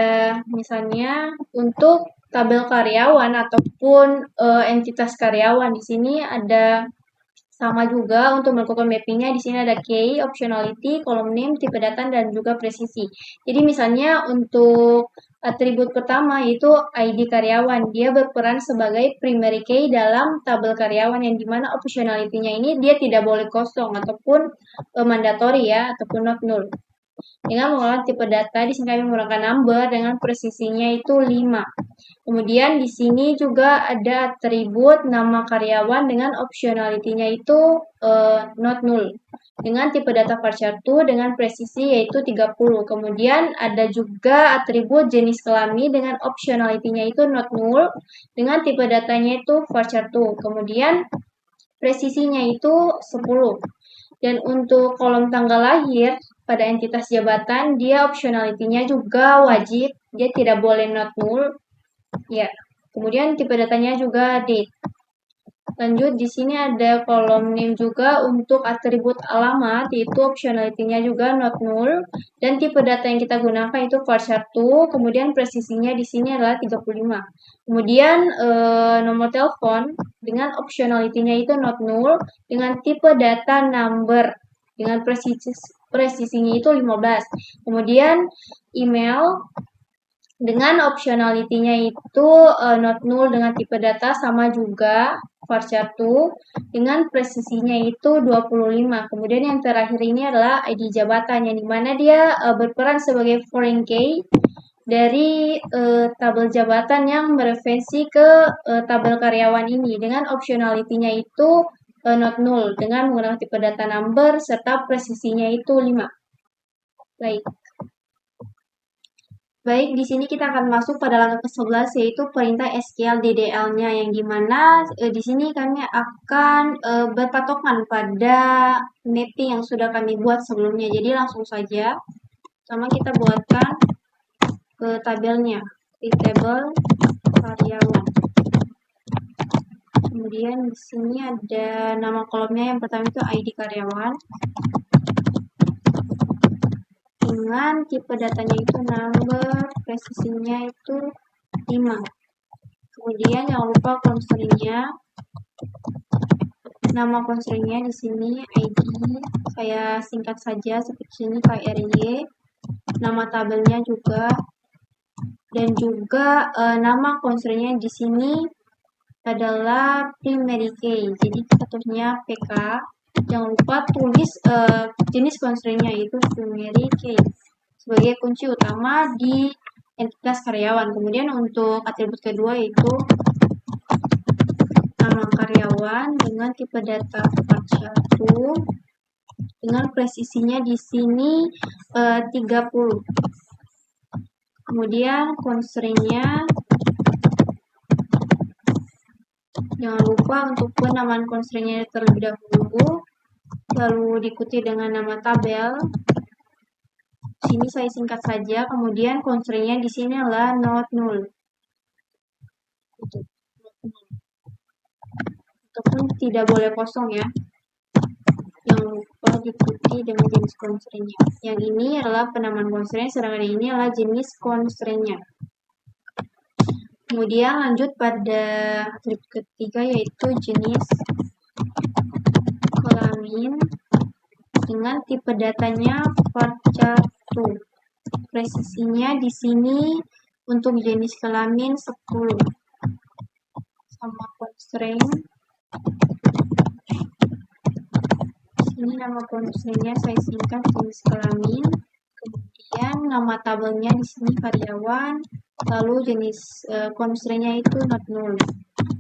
S1: misalnya untuk tabel karyawan ataupun entitas karyawan, di sini ada sama juga untuk melakukan mappingnya. Di sini ada key, optionality, kolom name, tipe data, dan juga presisi. Jadi misalnya untuk atribut pertama yaitu ID karyawan, dia berperan sebagai primary key dalam tabel karyawan, yang dimana optionality-nya ini dia tidak boleh kosong ataupun mandatory ya, ataupun not null. Dengan menggunakan tipe data, di sini kami menggunakan number dengan presisinya itu 5. Kemudian di sini juga ada atribut nama karyawan dengan optionality-nya itu not null. Dengan tipe data var1 dengan presisi yaitu 30. Kemudian ada juga atribut jenis kelamin dengan optionality-nya itu not null. Dengan tipe datanya itu var1. Kemudian presisinya itu 10. Dan untuk kolom tanggal lahir pada entitas jabatan, dia optionality-nya juga wajib, dia tidak boleh not null. Ya, kemudian tipe datanya juga date. Lanjut, di sini ada kolom name juga untuk atribut alamat, yaitu optionality-nya juga not null, dan tipe data yang kita gunakan itu var1, kemudian presisinya di sini adalah 35. Kemudian nomor telepon dengan optionality-nya itu not null, dengan tipe data number, dengan presisinya itu 15. Kemudian email dengan optionality-nya itu not null dengan tipe data sama juga var1 dengan presisinya itu 25. Kemudian yang terakhir ini adalah ID jabatan yang dimana dia berperan sebagai foreign key dari tabel jabatan yang mereferensi ke tabel karyawan ini dengan optionality-nya itu not null dengan menggunakan tipe data number serta presisinya itu 5. Baik, di sini kita akan masuk pada langkah ke-11 yaitu perintah SQL DDL-nya yang dimana di sini kami akan berpatokan pada mapping yang sudah kami buat sebelumnya. Jadi langsung saja, sama kita buatkan tabelnya di tabel karyawan. Kemudian di sini ada nama kolomnya yang pertama itu ID karyawan. Dengan tipe datanya itu number, presisinya itu 5. Kemudian jangan lupa constraint-nya. Nama constraint-nya di sini ID, saya singkat saja seperti ini KRY. Nama tabelnya juga, dan juga nama constraint-nya di sini adalah primary key. Jadi kita tulisnya PK. Jangan lupa tulis jenis constraint-nya yaitu primary key sebagai kunci utama di entitas karyawan. Kemudian untuk atribut kedua yaitu nama karyawan dengan tipe data var1 dengan presisinya di sini 30. Kemudian constraint-nya jangan lupa untuk penamaan constraint-nya terlebih dahulu, lalu diikuti dengan nama tabel. Sini saya singkat saja. Kemudian constraint-nya di sini adalah not null. Ataupun tidak boleh kosong ya. Jangan lupa diikuti dengan jenis constraint-nya. Yang ini adalah penamaan constraint, sedangkan ini adalah jenis constraint-nya. Kemudian lanjut pada atribut ketiga yaitu jenis kelamin dengan tipe datanya var1. Presisinya di sini untuk jenis kelamin 10. Sama constraint. Ini nama constraint-nya saya singkat jenis kelamin. Kemudian nama tabelnya di sini karyawan. Lalu jenis constraint-nya itu not null.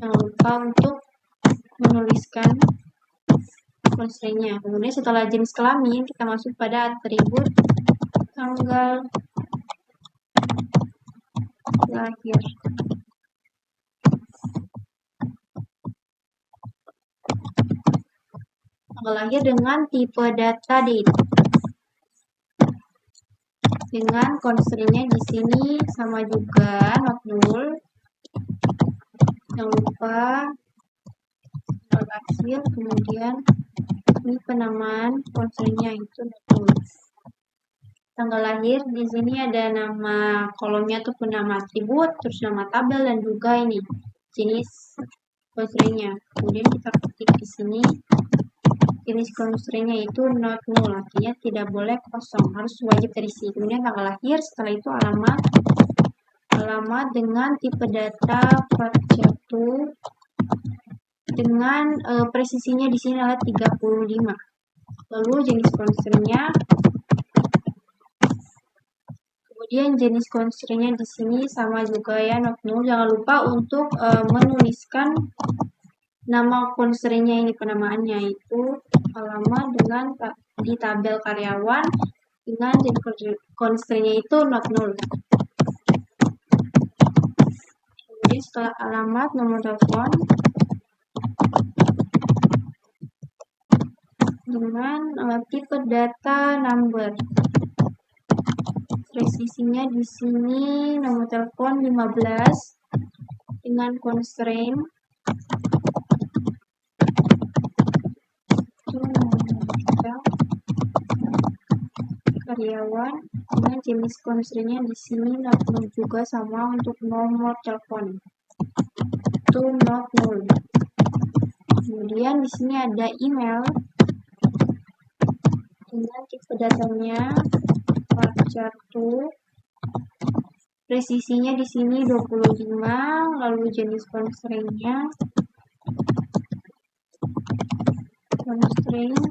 S1: Jangan lupa untuk menuliskan constraint-nya. Kemudian setelah jenis kelamin, kita masuk pada atribut tanggal lahir. Tanggal lahir dengan tipe data date. Dengan constraint-nya di sini sama juga not null. Jangan lupa tanggal lahir, kemudian ini penamaan constraint-nya itu not null. Tanggal lahir di sini ada nama kolomnya ataupun nama atribut, terus nama tabel dan juga ini jenis constraint-nya. Kemudian kita ketik di sini jenis constraint-nya itu not null, artinya tidak boleh kosong, harus wajib terisi. Kemudian tanggal lahir, setelah itu alamat dengan tipe data var1 dengan presisinya di sini adalah 35. Lalu jenis constraint-nya, kemudian jenis constraint-nya di sini sama juga ya not null. Jangan lupa untuk menuliskan nama constraint-nya ini, penamaannya itu alamat dengan di tabel karyawan dengan jenis constraint-nya itu not null. Kemudian setelah alamat, nomor telepon dengan tipe data number. Presisinya di sini nomor telepon 15 dengan constraint itu kita karyawan dengan jenis constraint-nya di sini not null juga sama untuk nomor telepon itu not null. Kemudian di sini ada email dengan tipe datanya varchar2, presisinya di sini 25, lalu jenis constraint-nya constraint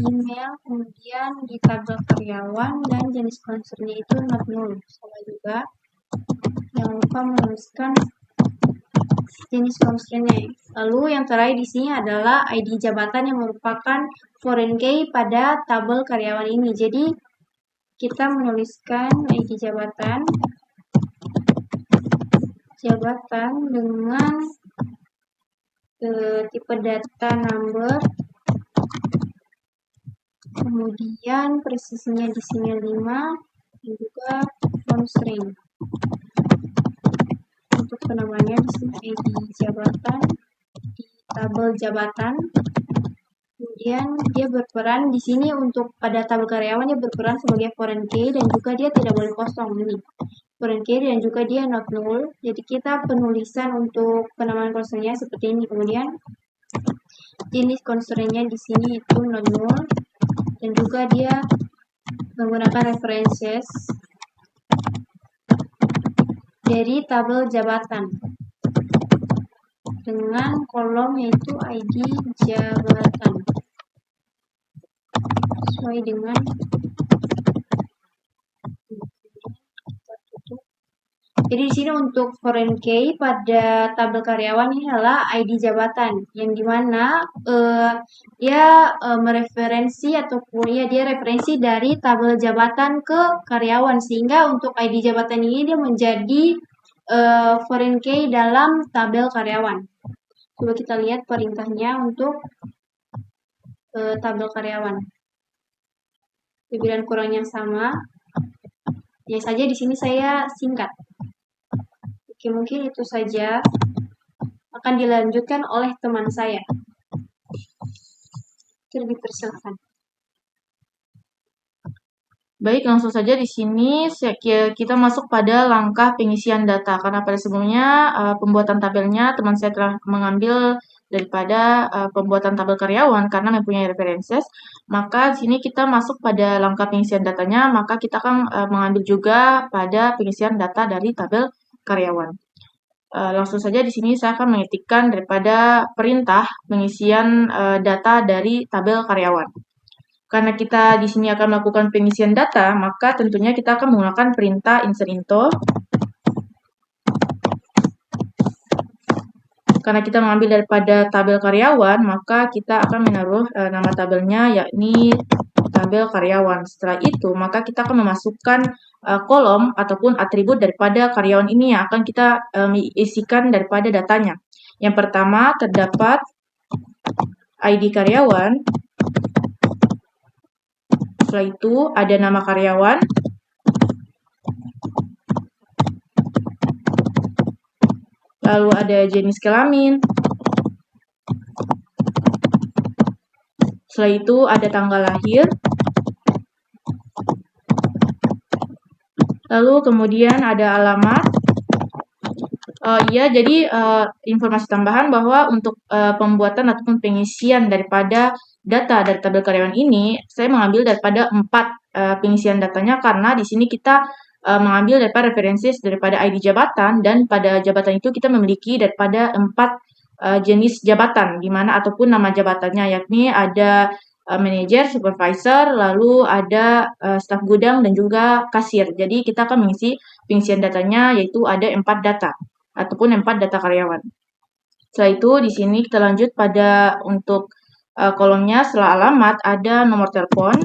S1: email, kemudian di tabel karyawan dan jenis constraint-nya itu not null sama juga. Jangan lupa menuliskan jenis constraint-nya. Lalu yang terakhir di sini adalah ID jabatan yang merupakan foreign key pada tabel karyawan ini. Jadi kita menuliskan ID jabatan dengan tipe data number, kemudian presisinya di sini 5 dan juga constraint. Untuk penamanya di sini ID jabatan di tabel jabatan. Kemudian dia berperan di sini untuk pada tabel karyawan dia berperan sebagai foreign key dan juga dia tidak boleh kosong ini. Foreign key dan juga dia not null. Jadi kita penulisan untuk penamaan constraint-nya seperti ini. Kemudian jenis constraint-nya di sini itu not null dan juga dia menggunakan references dari tabel jabatan dengan kolom yaitu ID jabatan sesuai dengan jadi di sini untuk foreign key pada tabel karyawan ini adalah ID jabatan yang dimana dia mereferensi ataupun ya dia referensi dari tabel jabatan ke karyawan sehingga untuk ID jabatan ini dia menjadi foreign key dalam tabel karyawan. Coba kita lihat perintahnya untuk tabel karyawan. Lebih dan kurangnya sama. Ya saja di sini saya singkat. Oke, mungkin itu saja. Akan dilanjutkan oleh teman saya. Lebih persilakan.
S2: Baik, langsung saja di sini kita masuk pada langkah pengisian data. Karena pada sebelumnya pembuatan tabelnya teman saya telah mengambil daripada pembuatan tabel karyawan karena mempunyai references. Maka di sini kita masuk pada langkah pengisian datanya, maka kita akan mengambil juga pada pengisian data dari tabel karyawan. Langsung saja di sini saya akan mengetikkan daripada perintah pengisian data dari tabel karyawan. Karena kita di sini akan melakukan pengisian data, maka tentunya kita akan menggunakan perintah insert into. Karena kita mengambil daripada tabel karyawan, maka kita akan menaruh nama tabelnya yakni tabel karyawan. Setelah itu, maka kita akan memasukkan kolom ataupun atribut daripada karyawan ini yang akan kita isikan daripada datanya. Yang pertama terdapat ID karyawan. Setelah itu ada nama karyawan. Lalu ada jenis kelamin. Setelah itu ada tanggal lahir. Lalu kemudian ada alamat. Jadi informasi tambahan bahwa untuk pembuatan ataupun pengisian daripada data dari tabel karyawan ini, saya mengambil daripada 4 pengisian datanya karena di sini kita mengambil daripada references daripada ID jabatan dan pada jabatan itu kita memiliki daripada 4 jenis jabatan di mana ataupun nama jabatannya yakni ada manajer, supervisor, lalu ada staf gudang dan juga kasir. Jadi kita akan mengisi pengisian datanya yaitu ada 4 data ataupun 4 data karyawan. Setelah itu di sini kita lanjut pada untuk kolomnya setelah alamat ada nomor telepon.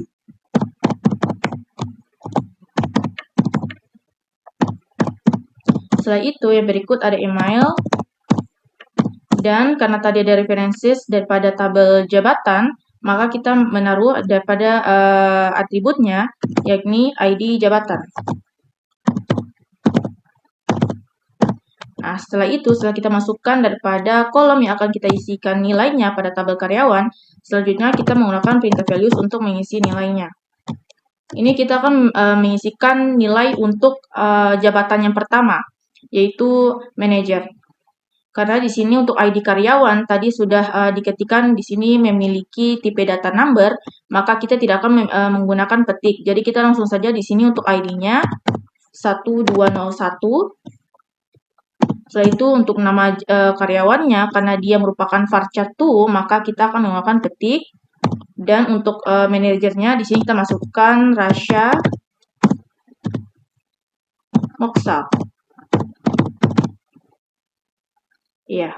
S2: Setelah itu yang berikut ada email. Dan karena tadi ada references daripada tabel jabatan, maka kita menaruh daripada atributnya yakni ID jabatan. Nah, setelah kita masukkan daripada kolom yang akan kita isikan nilainya pada tabel karyawan, selanjutnya kita menggunakan printf values untuk mengisi nilainya. Ini kita akan mengisikan nilai untuk jabatan yang pertama, yaitu manajer. Karena di sini untuk ID karyawan tadi sudah diketikkan di sini memiliki tipe data number, maka kita tidak akan menggunakan petik. Jadi kita langsung saja di sini untuk ID-nya 1201. Setelah itu untuk nama karyawannya, karena dia merupakan varchar 2, maka kita akan menggunakan petik. Dan untuk manajernya di sini kita masukkan Rasha Moksal. Iya.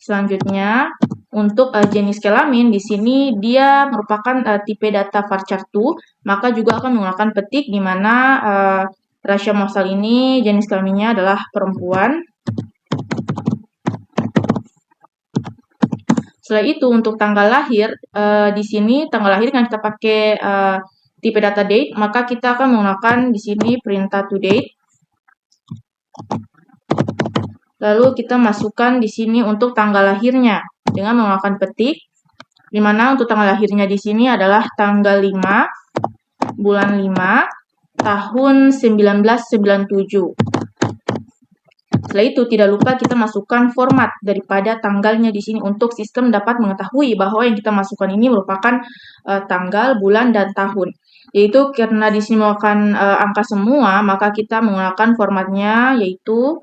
S2: Selanjutnya untuk jenis kelamin di sini dia merupakan tipe data varchar 2, maka juga akan menggunakan petik di mana Rasha Moksal ini jenis kelaminnya adalah perempuan. Setelah itu untuk tanggal lahir, di sini tanggal lahir kan kita pakai tipe data date, maka kita akan menggunakan di sini printa to date. Lalu kita masukkan di sini untuk tanggal lahirnya dengan menggunakan petik, di mana untuk tanggal lahirnya di sini adalah tanggal 5 bulan 5 tahun 1997. Setelah itu tidak lupa kita masukkan format daripada tanggalnya di sini untuk sistem dapat mengetahui bahwa yang kita masukkan ini merupakan tanggal, bulan, dan tahun. Yaitu karena di sini merupakan angka semua, maka kita menggunakan formatnya yaitu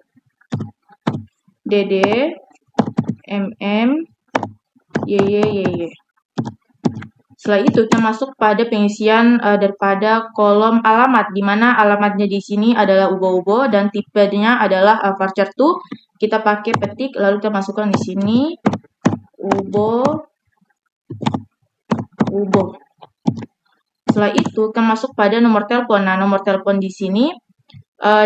S2: DD, MM, YY. Setelah itu kita masuk pada pengisian daripada kolom alamat, di mana alamatnya di sini adalah ubo-ubo dan tipenya adalah varchar 2. Kita pakai petik, lalu kita masukkan di sini ubo. Setelah itu kita masuk pada nomor telepon. Nah, nomor telepon di sini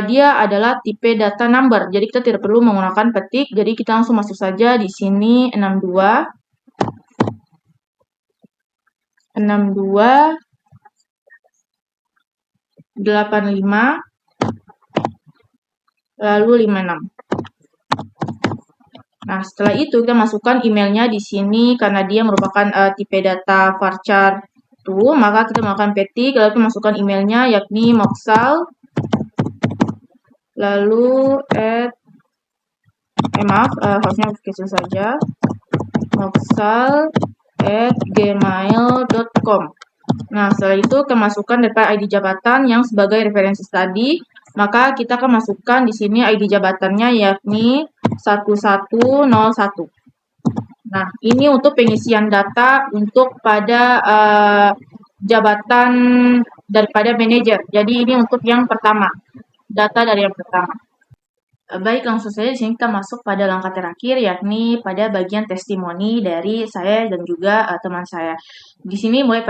S2: dia adalah tipe data number. Jadi kita tidak perlu menggunakan petik. Jadi kita langsung masuk saja di sini 62 85 lalu 56. Nah, setelah itu kita masukkan emailnya di sini karena dia merupakan tipe data varchar 2, maka kita menggunakan petik, lalu kita masukkan emailnya yakni moksal lalu harusnya kecil saja, moksal@gmail.com. Nah, setelah itu kita masukkan data ID jabatan yang sebagai referensi tadi, maka kita akan masukkan di sini ID jabatannya yakni 1101. Nah, ini untuk pengisian data untuk pada jabatan daripada manajer. Jadi ini untuk yang pertama, data dari yang pertama. Baik, langsung saja di sini kita masuk pada langkah terakhir, yakni pada bagian testimoni dari saya dan juga teman saya. Di sini mulai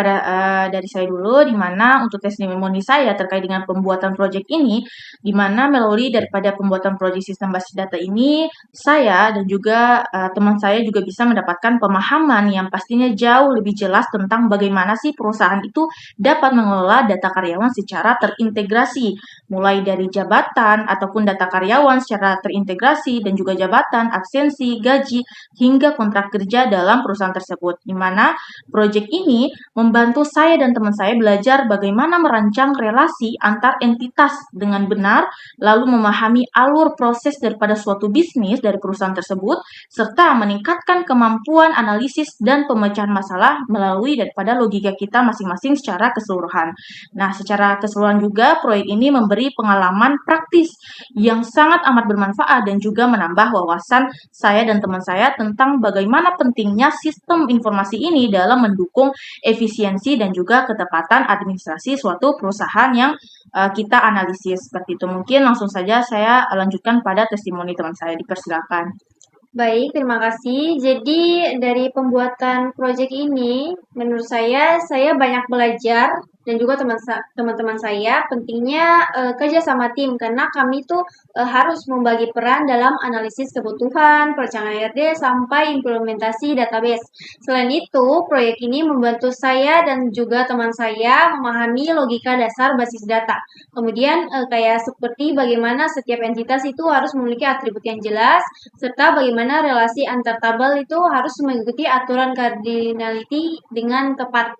S2: dari saya dulu, di mana untuk testimoni saya terkait dengan pembuatan proyek ini, di mana melalui daripada pembuatan proyek sistem basis data ini, saya dan juga teman saya juga bisa mendapatkan pemahaman yang pastinya jauh lebih jelas tentang bagaimana sih perusahaan itu dapat mengelola data karyawan secara terintegrasi, mulai dari jabatan ataupun data karyawan secara terintegrasi dan juga jabatan, absensi, gaji, hingga kontrak kerja dalam perusahaan tersebut. Di mana proyek ini membantu saya dan teman saya belajar bagaimana merancang relasi antar entitas dengan benar, lalu memahami alur proses daripada suatu bisnis dari perusahaan tersebut, serta meningkatkan kemampuan analisis dan pemecahan masalah melalui daripada logika kita masing-masing secara keseluruhan. Nah, secara keseluruhan juga proyek ini memberi pengalaman praktis yang sangat amat bermanfaat dan juga menambah wawasan saya dan teman saya tentang bagaimana pentingnya sistem informasi ini dalam mendukung efisiensi dan juga ketepatan administrasi suatu perusahaan yang kita analisis. Seperti itu. Mungkin langsung saja saya lanjutkan pada testimoni teman saya. Dipersilakan.
S1: Baik, terima kasih. Jadi dari pembuatan proyek ini, menurut saya banyak belajar dan juga teman-teman saya pentingnya kerja sama tim karena kami tuh harus membagi peran dalam analisis kebutuhan, perencanaan RD sampai implementasi database. Selain itu, proyek ini membantu saya dan juga teman saya memahami logika dasar basis data. Kemudian kayak seperti bagaimana setiap entitas itu harus memiliki atribut yang jelas, serta bagaimana relasi antar tabel itu harus mengikuti aturan cardinality dengan tepat.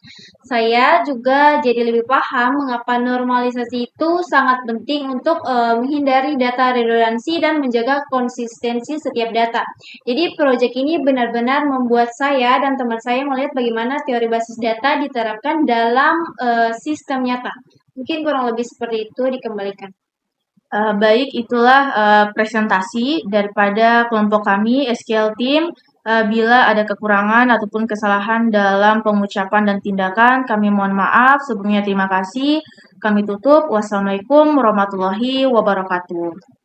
S1: Saya juga jadi lebih paham mengapa normalisasi itu sangat penting untuk menghindari data redundansi dan menjaga konsistensi setiap data. Jadi proyek ini benar-benar membuat saya dan teman saya melihat bagaimana teori basis data diterapkan dalam sistem nyata. Mungkin kurang lebih seperti itu, dikembalikan.
S2: Baik, itulah presentasi daripada kelompok kami, SQL Team. Bila ada kekurangan ataupun kesalahan dalam pengucapan dan tindakan, kami mohon maaf. Sebelumnya terima kasih. Kami tutup. Wassalamualaikum warahmatullahi wabarakatuh.